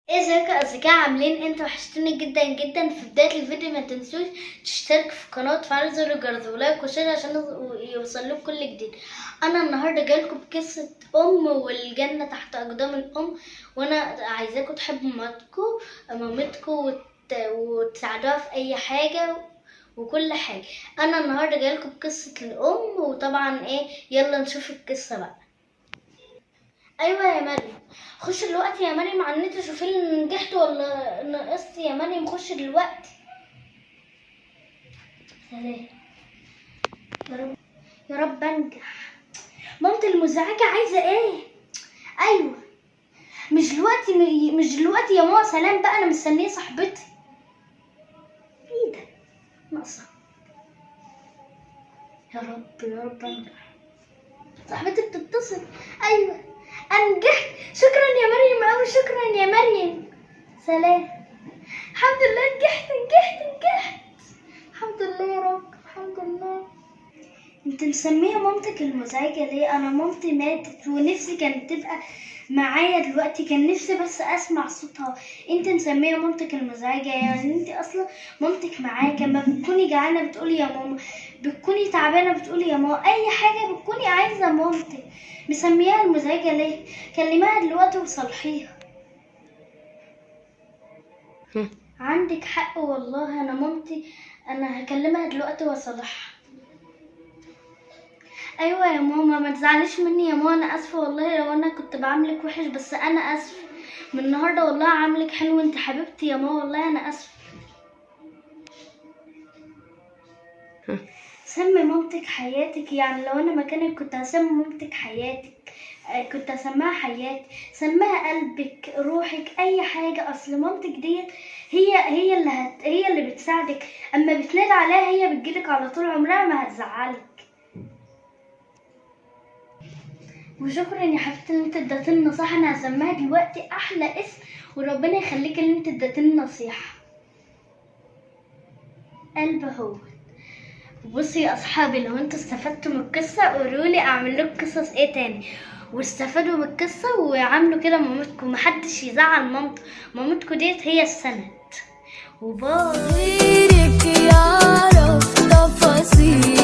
ازيكم يا اصدقاء، عاملين انتوا؟ وحشتوني جدا جدا. في بدايه الفيديو ما تنسوش تشتركوا في القناه وتفعلوا زر الجرس ولايك وشير عشان يوصلكوا كل جديد. انا النهارده جايلكم بقصه والجنه تحت اقدام الام، وانا عايزاكم تحبوا مامتكم وتساعدوها في اي حاجه وكل حاجه. انا النهارده جايلكم بقصه الام، وطبعا يلا نشوف القصه بقى. ايوه يا مريم، خش دلوقتي يا مريم على النت شوفي لي نجحت ولا نقصت. يا مريم خش دلوقتي. سلام. يا رب انجح. مامتي المزعجه عايزه ايه؟ ايوه، مش دلوقتي يا ماما. سلام بقى، انا مستنيه صاحبتي. ايه ده ناقصه؟ يا رب انجح. صاحبتي بتتصل. ايوه انجحت. شكرا يا مريم اوي، شكرا يا مريم. سلام. الحمد لله نجحت. الحمد لله يا رب، الحمد لله. انت مسميه مامتك المزعجه ليه؟ انا مامتي ماتت ونفسي كانت تبقى معايا دلوقتي، كان نفسي بس اسمع صوتها. انت مسميه مامتك المزعجه؟ يعني انت اصلا مامتك معاك، اما بتكوني جعانه بتقولي يا ماما، بتكوني تعبانه بتقولي يا ماما، اي حاجه بتكوني عايزه مامتك. مسميها المزعجه ليه؟ كلميها دلوقتي وصلحيها. عندك حق والله. انا مامتي، انا هكلمها دلوقتي واصلحها. ايوه يا ماما، ما تزعليش مني يا ماما، انا اسفه والله لو انا كنت بعاملك وحش، بس انا اسفه. من النهارده والله عاملك حلو، انت حبيبتي يا ماما، والله انا اسفه. سمي مامتك حياتك، يعني لو انا مكانك كنت هسمي مامتك حياتك. كنت هسميها حياتي، سميها قلبك، روحك، اي حاجه. اصل مامتك ديت هي اللي بتساعدك. اما بتنادي عليها هي بتجيلك على طول، عمرها ما هتزعلك. وشكرا يا حبيبتي ان انت اديتيني نصيحه. انا هسميها دلوقتي احلى اسم، وربنا يخليك ان انت اديتيني نصيحه. قلب هو. بصي يا اصحابي، لو انتوا استفدتوا من القصه قولولي اعمل لكم قصص ايه تاني، واستفادوا من القصه وعملوا كده مامتكم. محدش يزعل مامتكم ديت هي السند. وباي. غيرك يعرف تفاصيل